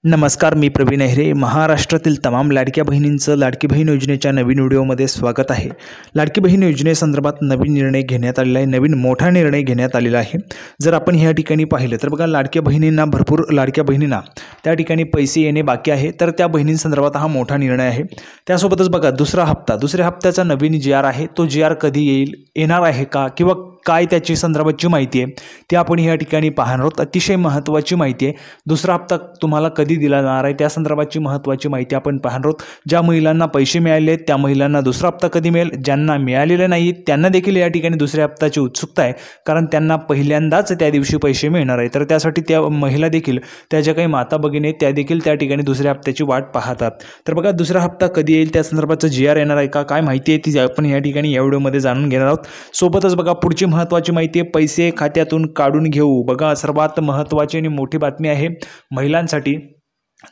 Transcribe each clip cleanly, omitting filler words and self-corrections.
नमस्कार, मी प्रवीण अहिरे. महाराष्ट्रातील तमाम लाडक्या बहिणींचं लाडकी बहीण योजनेच्या नवीन व्हिडिओमध्ये स्वागत आहे. लाडकी बहीण योजनेसंदर्भात नवीन निर्णय घेण्यात आलेला आहे, नवीन मोठा निर्णय घेण्यात आलेला आहे. जर आपण ह्या ठिकाणी पाहिलं तर बघा, भरपूर लाडक्या बहिणींना त्या ठिकाणी पैसे येणे बाकी आहे, तर त्या बहिणींसंदर्भात हा मोठा निर्णय आहे. त्यासोबतच बघा, दुसऱ्या हप्त्याचा नवीन GR आहे. तो GR कधी येणार आहे का, किंवा काय त्याची संदर्भाची माहिती आहे ती आपण या ठिकाणी पाहणार आहोत. अतिशय महत्त्वाची माहिती आहे. दुसरा हप्ता तुम्हाला कधी दिला जाणार आहे त्या संदर्भाची महत्त्वाची माहिती आपण पाहणार आहोत. ज्या महिलांना पैसे मिळाले त्या महिलांना दुसरा हप्ता कधी मिळेल, ज्यांना मिळालेले नाही त्यांना देखील या ठिकाणी दुसऱ्या हप्त्याची उत्सुकता आहे, कारण त्यांना पहिल्यांदाच त्या दिवशी पैसे मिळणार आहे. तर त्यासाठी त्या महिला देखील, त्या ज्या काही माता भगिनी त्या देखील त्या ठिकाणी दुसऱ्या हप्त्याची वाट पाहतात. तर बघा, दुसरा हप्ता कधी येईल, त्या संदर्भाचं GR येणार आहे का, काय माहिती आहे ती आपण या ठिकाणी या व्हिडिओमध्ये जाणून घेणार आहोत. सोबतच बघा, पुढची महत्त्वाची माहिती आहे, पैसे खात्यातून काढून घेऊ. बघा, सर्वात महत्त्वाची आणि मोठी बातमी आहे महिलांसाठी.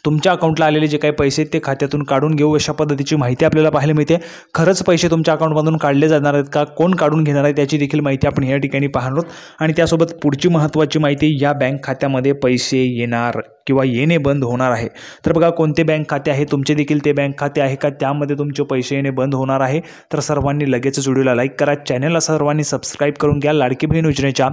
तुमच्या अकाउंटला आलेले जे काही पैसे ते खात्यातून काढून घेऊ, अशा पद्धतीची माहिती आपल्याला पाहायला मिळते. खरंच पैसे तुमच्या अकाउंटमधून काढले जाणार आहेत का, कोण काढून घेणार आहे त्याची देखील माहिती आपण या ठिकाणी पाहणार आहोत. आणि त्यासोबत पुढची महत्त्वाची माहिती, या बँक खात्यामध्ये पैसे येणार किंवा येणे बंद होणार आहे. तर बघा, कोणते बँक खाते आहे तुमचे, देखील ते बँक खाते आहे का त्यामध्ये तुमचे पैसे येणे बंद होणार आहे. तर सर्वांनी लगेचच व्हिडिओला लाईक करा, चॅनलला सर्वांनी सबस्क्राईब करून घ्या. लाडकी बहीण योजनेच्या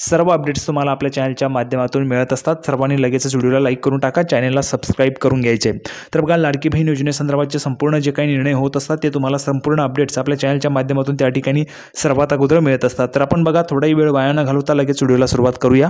सर्व अपडेट्स तुम्हाला आपल्या चॅनलच्या माध्यमातून मिळत असतात. सर्वांनी लगेचच व्हिडिओला लाईक करून टाका, चॅनलला सबस्क्राईब करून घ्यायचे. तर बघा, लाडकी बहीण योजनेसंदर्भातचे संपूर्ण जे काही निर्णय होत असतात ते तुम्हाला संपूर्ण अपडेट्स आपल्या चॅनलच्या माध्यमातून त्या ठिकाणी सर्वात अगोदर मिळत असतात. तर आपण बघा, थोडाही वेळ वाया न घालवता लगेच व्हिडिओला सुरुवात करूया.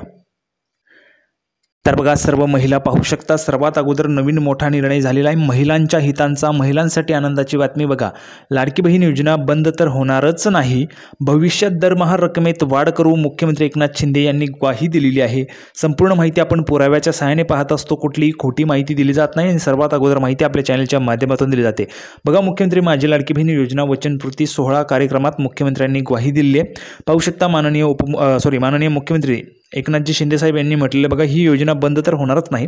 तर बघा, सर्व महिला पाहू शकता, सर्वात अगोदर नवीन मोठा निर्णय झालेला आहे महिलांच्या हितांचा, महिलांसाठी आनंदाची बातमी. बघा, लाडकी बहीण योजना बंद तर होणारच नाही, भविष्यात दरमहा रकमेत वाढ करू, मुख्यमंत्री एकनाथ शिंदे यांनी ग्वाही दिलेली आहे. संपूर्ण माहिती आपण पुराव्याच्या सहाय्याने पाहत असतो, कुठलीही खोटी माहिती दिली जात नाही आणि सर्वात अगोदर माहिती आपल्या चॅनलच्या माध्यमातून दिली जाते. बघा, मुख्यमंत्री माझी लाडकी बहीण योजना वचनपूर्ती सोहळा कार्यक्रमात मुख्यमंत्र्यांनी ग्वाही दिली आहे. पाहू शकता, माननीय मुख्यमंत्री एकनाथजी शिंदेसाहेब यांनी म्हटलेलं, बघा, ही योजना बंद तर होणारच नाही,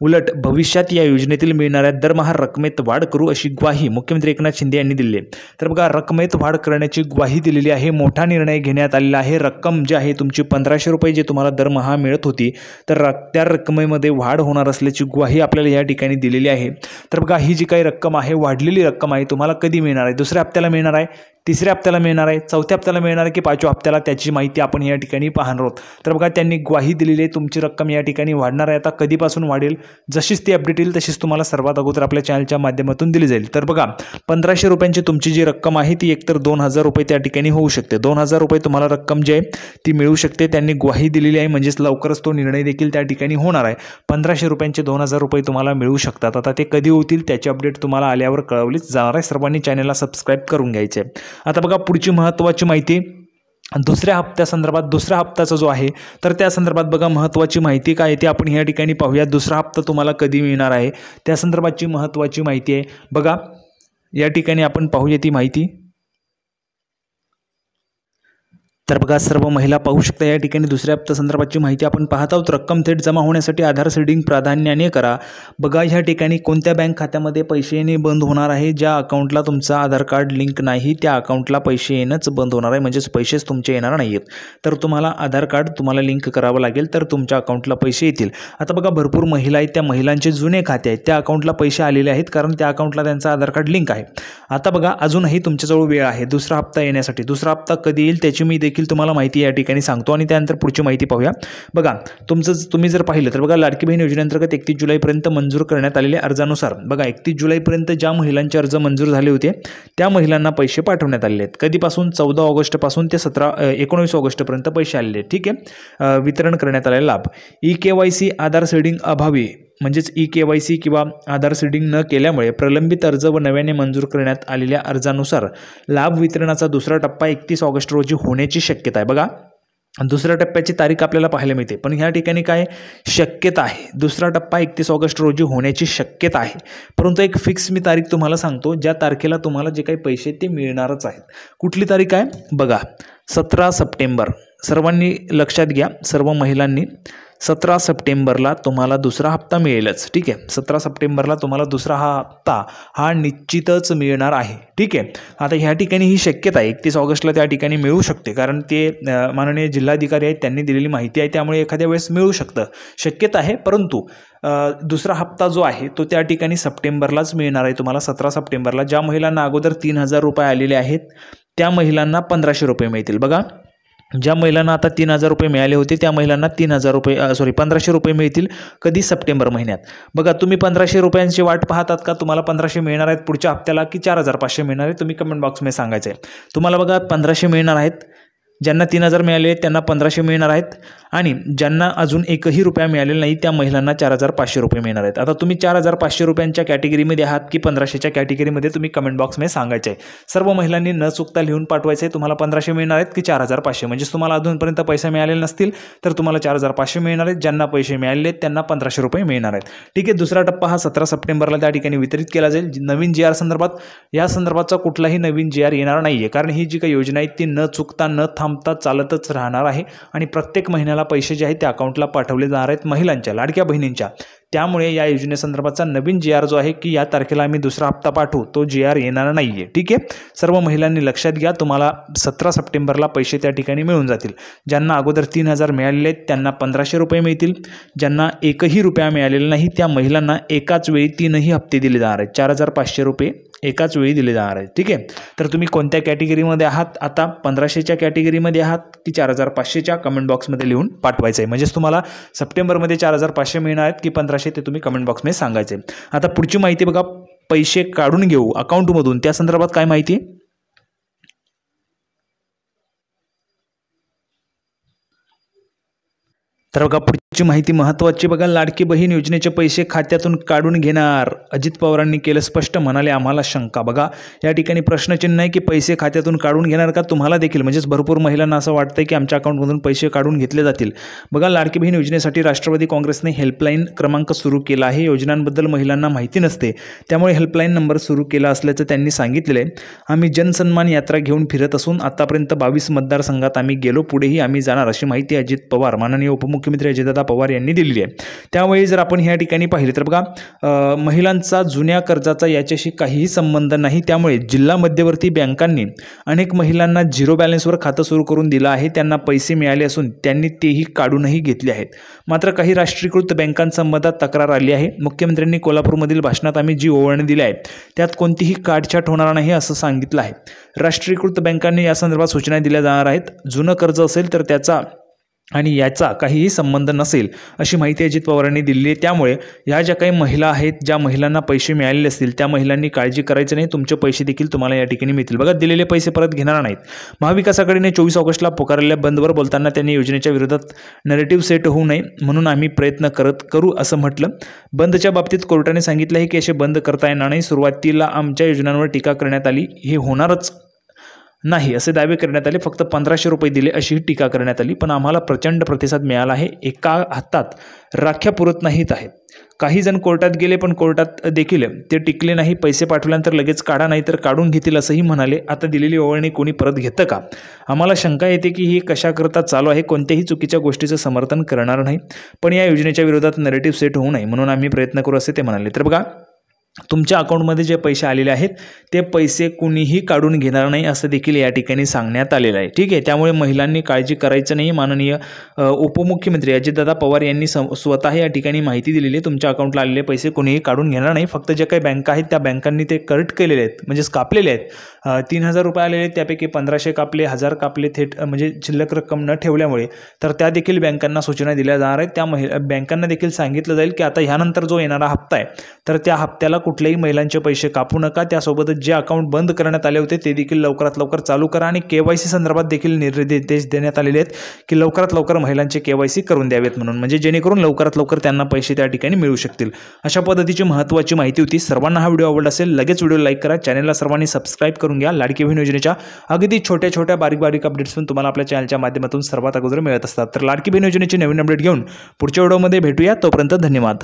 उलट भविष्यात या योजनेतील मिळणाऱ्या दरमहा रकमेत वाढ करू, अशी ग्वाही मुख्यमंत्री एकनाथ शिंदे यांनी दिली आहे. तर बघा, रकमेत वाढ करण्याची ग्वाही दिलेली आहे, मोठा निर्णय घेण्यात आलेला आहे. रक्कम जी आहे तुमची 1500 रुपये जे तुम्हाला दरमहा मिळत होती, तर त्या रकमेमध्ये वाढ होणार असल्याची ग्वाही आपल्याला या ठिकाणी दिलेली आहे. तर बघा, ही जी काही रक्कम आहे, वाढलेली रक्कम आहे, तुम्हाला कधी मिळणार आहे, दुसऱ्या हप्त्याला मिळणार आहे, तिसऱ्या हप्त्याला मिळणार आहे, चौथ्या हप्त्याला मिळणार आहे की पाचव्या हप्त्याला, त्याची माहिती आपण या ठिकाणी पाहणार आहोत. तर बघा, त्यांनी ग्वाही दिलेली आहे, तुमची रक्कम या ठिकाणी वाढणार आहे. आता कधीपासून वाढेल, जशीच ती अपडेट येईल तशीच तुम्हाला सर्वात अगोदर आपल्या चॅनलच्या माध्यमातून दिली जाईल. तर बघा, 1500 रुपयांची तुमची जी रक्कम आहे ती एकतर 2000 रुपये त्या ठिकाणी होऊ शकते. 2000 रुपये तुम्हाला रक्कम जी आहे ती मिळू शकते. त्यांनी ग्वाही दिलेली आहे, म्हणजेच लवकरच तो निर्णय देखील त्या ठिकाणी होणार आहे. 1500 रुपयांचे 2000 रुपये तुम्हाला मिळू शकतात. आता ते कधी होतील त्याची अपडेट तुम्हाला आल्यावर कळवलीच जाणार आहे. सर्वांनी चॅनलला सबस्क्राईब करून घ्यायचे. आता बघा, पुढची महत्त्वाची माहिती दुसऱ्या हप्त्यासंदर्भात, दुसरा हप्ताचा जो आहे तर त्या संदर्भात बघा, महत्त्वाची माहिती काय आहे ते आपण या ठिकाणी पाहूया. दुसरा हप्ता तुम्हाला कधी मिळणार आहे त्या संदर्भाची महत्त्वाची माहिती आहे. बघा, या ठिकाणी आपण पाहूया ती माहिती. तर बघा, सर्व महिला पाहू शकता, या ठिकाणी दुसऱ्या हप्त्या संदर्भाची माहिती आपण पाहत आहोत. रक्कम थेट जमा होण्यासाठी आधार सीडिंग प्राधान्याने करा. बघा, ह्या ठिकाणी कोणत्या बँक खात्यामध्ये पैसे येणे बंद होणार आहे, ज्या अकाउंटला तुमचा आधार कार्ड लिंक नाही त्या अकाउंटला पैसे येणंच बंद होणार आहे, म्हणजेच पैसेच तुमचे येणार नाही आहेत. तर तुम्हाला आधार कार्ड तुम्हाला लिंक करावं लागेल, तर तुमच्या अकाउंटला पैसे येतील. आता बघा, भरपूर महिला आहेत, त्या महिलांचे जुने खाते आहेत, त्या अकाउंटला पैसे आलेले आहेत, कारण त्या अकाउंटला त्यांचा आधार कार्ड लिंक आहे. आता बघा, अजूनही तुमच्याजवळ वेळ आहे दुसरा हप्ता येण्यासाठी. दुसरा हप्ता कधी येईल त्याची मी देखील तुम्हाला माहिती या ठिकाणी सांगतो आणि त्यानंतर पुढची माहिती पाहूया. बघा, तुम्ही जर पाहिलं तर बघा, लाडकी बहीण योजनेअंतर्गत 31 जुलैपर्यंत मंजूर करण्यात आलेल्या अर्जानुसार बघा, 31 जुलैपर्यंत ज्या महिलांचे अर्ज मंजूर झाले होते त्या महिलांना पैसे पाठवण्यात आलेले आहेत. कधीपासून? 14 ऑगस्टपासून ते 19 ऑगस्टपर्यंत पैसे आलेले आहेत. ठीक आहे, वितरण करण्यात आलेला लाभ. EKYC आधार सीडिंग अभावी, म्हणजेच EKYC किंवा आधार सीडिंग न केल्यामुळे प्रलंबित अर्ज व नव्याने मंजूर करण्यात आलेल्या अर्जानुसार लाभ वितरणाचा दुसरा टप्पा 31 ऑगस्ट रोजी होण्याची शक्यता आहे. बघा, दुसऱ्या टप्प्याची तारीख आपल्याला पाहायला मिळते, पण ह्या ठिकाणी काय शक्यता आहे, दुसरा टप्पा 31 ऑगस्ट रोजी होण्याची शक्यता आहे. परंतु एक फिक्स मी तारीख तुम्हाला सांगतो, ज्या तारखेला तुम्हाला जे काही पैसे ते मिळणारच आहेत. कुठली तारीख आहे? बघा, 17 सप्टेंबर. सर्वांनी लक्षात घ्या, सर्व महिलांनी 17 सप्टेंबरला तुम्हाला दुसरा हप्ता मिळेलच, ठीक आहे। 17 सप्टेंबरला तुम्हाला दुसरा हप्ता हा निश्चितच मिळणार आहे, ठीक आहे। आता ह्या ठिकाणी ही शक्यता आहे 31 ऑगस्टला त्या ठिकाणी मिळू शकते, कारण ते माननीय जिल्हाधिकारी आहेत त्यांनी दिलेली माहिती आहे, त्यामुळे एखाद्या वेळेस मिळू शकतं, शक्यता आहे। परंतु दुसरा हप्ता जो आहे तो त्या ठिकाणी सप्टेंबरलाच मिळणार आहे तुम्हाला, 17 सप्टेंबरला। ज्या महिलांना अगोदर 3000 रुपये आलेले आहेत त्या महिलांना 1500 रुपये मिळतील। बघा, ज्या महिलांना आता 3000 रुपये मिळाले होते त्या महिलांना 1500 रुपये मिळतील कधी, सप्टेंबर महिन्यात। बघा, तुम्ही 1500 रुपयांची वाट पाहतात का? तुम्हाला 1500 मिळणार आहेत पुढच्या हप्त्याला की 4500 मिळणार आहेत? तुम्ही कमेंट बॉक्समध्ये सांगायचं आहे। तुम्हाला बघा 1500 मिळणार आहेत, ज्यांना 3000 मिळाले आहेत त्यांना 1500 मिळणार आहेत, आणि ज्यांना अजून एकही रुपया मिळालेला नाही त्या महिलांना 4500 रुपये मिळणार आहेत। आता तुम्ही 4500 रुपयांच्या कॅटेगरीमध्ये आहात की 1500च्या कॅटेगरीमध्ये, तुम्ही कमेंट बॉक्समध्ये सांगायचे आहे। सर्व महिलांनी न चुकता लिहून पाठवायचे आहे तुम्हाला 1500 मिळणार आहेत की 4500, म्हणजे तुम्हाला अजूनपर्यंत पैसे मिळालेले नसतील तर तुम्हाला 4500 मिळणार आहेत, ज्यांना पैसे मिळाले आहेत त्यांना 1500 रुपये मिळणार आहेत, ठीक आहे। दुसरा टप्पा हा 17 सप्टेंबरला त्या ठिकाणी वितरित केला जाईल। नवीन GR संदर्भात या संदर्भातचा कुठलाही नवीन GR येणार नाही आहे, कारण ही जी काही योजना आहे ती न चुकता न थांबता चालतच राहणार आहे, आणि प्रत्येक महिन्याला पैसे जे आहेत त्या अकाउंटला पाठवले जाणार आहेत महिलांच्या, लाडक्या बहिणींच्या। त्यामुळे या योजनेसंदर्भातचा नवीन GR जो आहे की या तारखेला आम्ही दुसरा हप्ता पाठवू, तो GR येणार नाही आहे, ठीक आहे। सर्व महिलांनी लक्षात घ्या, तुम्हाला 17 सप्टेंबरला पैसे त्या ठिकाणी मिळून जातील। ज्यांना अगोदर 3000 मिळालेले आहेत त्यांना 1500 रुपये मिळतील, ज्यांना एकही रुपया मिळालेला नाही त्या महिलांना एकाच वेळी 3ही हप्ते दिले जाणार आहेत, 4500 रुपये एकाच वेळी दिले जाणार आहेत, ठीक आहे। तर तुम्ही कोणत्या कॅटेगरीमध्ये आहात आता, 1500च्या कॅटेगरीमध्ये आहात की 4500च्या, कमेंट बॉक्समध्ये लिहून पाठवायचं आहे। म्हणजेच तुम्हाला सप्टेंबरमध्ये 4500 मिळणार आहेत की 1500 ते तुम्ही कमेंट बॉक्समध्ये सांगायचे। आता पुढची माहिती बघा, पैसे काढून घेऊ अकाउंटमधून, त्या संदर्भात काय माहिती आहे? तर बघा, पुढची माहिती महत्त्वाची बघा, लाडकी बहीण योजनेचे पैसे खात्यातून काढून घेणार, अजित पवारांनी केलं स्पष्ट, म्हणाले आम्हाला शंका। बघा, या ठिकाणी प्रश्नचिन्ह आहे की पैसे खात्यातून काढून घेणार का? तुम्हाला देखील म्हणजेच भरपूर महिलांना असं वाटतंय की आमच्या अकाउंटमधून पैसे काढून घेतले जातील। बघा, लाडकी बहीण योजनेसाठी राष्ट्रवादी काँग्रेसने हेल्पलाईन क्रमांक सुरू केला आहे। योजनांबद्दल महिलांना माहिती नसते, त्यामुळे हेल्पलाईन नंबर सुरू केला असल्याचं त्यांनी सांगितलेलं आहे। आम्ही जनसन्मान यात्रा घेऊन फिरत असून आतापर्यंत 22 मतदारसंघात आम्ही गेलो, पुढेही आम्ही जाणार, अशी माहिती अजित पवार, माननीय उपमुख्यमंत्री अजितदादा पवार यांनी दिलेली आहे। त्यावेळी जर आपण ह्या ठिकाणी पाहिले तर बघा, महिलांचा जुन्या कर्जाचा याच्याशी काहीही संबंध नाही, त्यामुळे जिल्हा मध्यवर्ती बँकांनी अनेक महिलांना झिरो बॅलन्सवर खातं सुरू करून दिलं आहे, त्यांना पैसे मिळाले असून त्यांनी तेही काढूनही घेतले आहेत। मात्र काही राष्ट्रीयकृत बँकांसंबंधात तक्रार आली आहे। मुख्यमंत्र्यांनी कोल्हापूरमधील भाषणात आम्ही जी ओवाळणी दिली आहे त्यात कोणतीही काटछाट होणार नाही असं सांगितलं आहे। राष्ट्रीयकृत बँकांनी या संदर्भात सूचना दिल्या जाणार आहेत। जुनं कर्ज असेल तर त्याचा आणि याचा काहीही संबंध नसेल अशी माहिती अजित पवारांनी दिली आहे। त्यामुळे ह्या ज्या काही महिला आहेत, ज्या महिलांना पैसे मिळालेले असतील त्या महिलांनी काळजी करायचं नाही, तुमचे पैसे देखील तुम्हाला या ठिकाणी मिळतील। बघा, दिलेले पैसे परत घेणार नाहीत। महाविकास आघाडीने 24 ऑगस्टला पुकारलेल्या बंदवर बोलताना त्यांनी योजनेच्या विरोधात नरेटिव्ह सेट होऊ नये म्हणून आम्ही प्रयत्न करू असं म्हटलं। बंदच्या बाबतीत कोर्टाने सांगितलं आहे की असे बंद करता येणार नाही। सुरुवातीला आमच्या योजनांवर टीका करण्यात आली, हे होणारच नाही असे दावे करण्यात आले, फक्त 1500 रुपये दिले अशीही टीका करण्यात आली, पण आम्हाला प्रचंड प्रतिसाद मिळाला आहे। एका हातात राख्या पुरत नाहीत आहेत। काही जण कोर्टात गेले पण कोर्टात देखील ते टिकले नाही, पैसे पाठवल्यानंतर लगेच काढा नाही तर काढून घेतील असंही म्हणाले। आता दिलेली ओवाळणी कोणी परत घेतं का? आम्हाला शंका येते की ही कशाकरता चालू आहे, कोणत्याही चुकीच्या गोष्टीचं समर्थन करणार नाही, पण या योजनेच्या विरोधात नरेटिव्ह सेट होऊ नये म्हणून आम्ही प्रयत्न करू असे ते म्हणाले। तर बघा, तुमच्या अकाउंटमध्ये जे पैसे आलेले आहेत ते पैसे कुणीही काढून घेणार नाही असं देखील या ठिकाणी सांगण्यात आलेलं आहे, ठीक आहे। त्यामुळे महिलांनी काळजी करायचं नाही। माननीय उपमुख्यमंत्री अजितदादा पवार यांनी स्वतः या ठिकाणी माहिती दिलेली आहे, तुमच्या अकाउंटला आलेले पैसे कुणीही काढून घेणार नाही, फक्त जे काही बँका आहेत त्या बँकांनी ते कट केलेले आहेत, म्हणजेच कापलेले आहेत। 3000 रुपये आलेले आहेत त्यापैकी 1500 कापले, 1000 कापले थेट, म्हणजे शिल्लक रक्कम न ठेवल्यामुळे, तर त्या देखील बँकांना सूचना दिल्या जाणार आहेत। त्या बँकांना देखील सांगितलं जाईल की आता ह्यानंतर जो येणारा हप्ता आहे तर त्या हप्त्याला कुठल्याही महिलांचे पैसे कापू नका, त्यासोबतच जे अकाउंट बंद करण्यात आले होते ते देखील लवकरात लवकर चालू करा, आणि KYC संदर्भात देखील निर्देश देण्यात आलेले आहेत की लवकरात लवकर महिलांचे KYC करून द्यावेत म्हणून, म्हणजे जेणेकरून लवकरात लवकर त्यांना पैसे त्या ठिकाणी मिळू शकतील। अशा पद्धतीची महत्त्वाची माहिती होती। सर्वांना हा व्हिडिओ आवडला असेल लगेच व्हिडिओ लाईक करा, चॅनलला सर्वांनी सबस्क्राईब करून घ्या। लाडकी बहीण योजनेच्या अगदी छोट्या छोट्या बारीक अपडेट्स पण तुम्हाला आपल्या चॅनलच्या माध्यमातून सर्वात अगोदर मिळत असतात। तर लाडकी बहीण योजनेची नवीन अपडेट घेऊन पुढच्या व्हिडिओमध्ये भेटूया, तोपर्यंत धन्यवाद।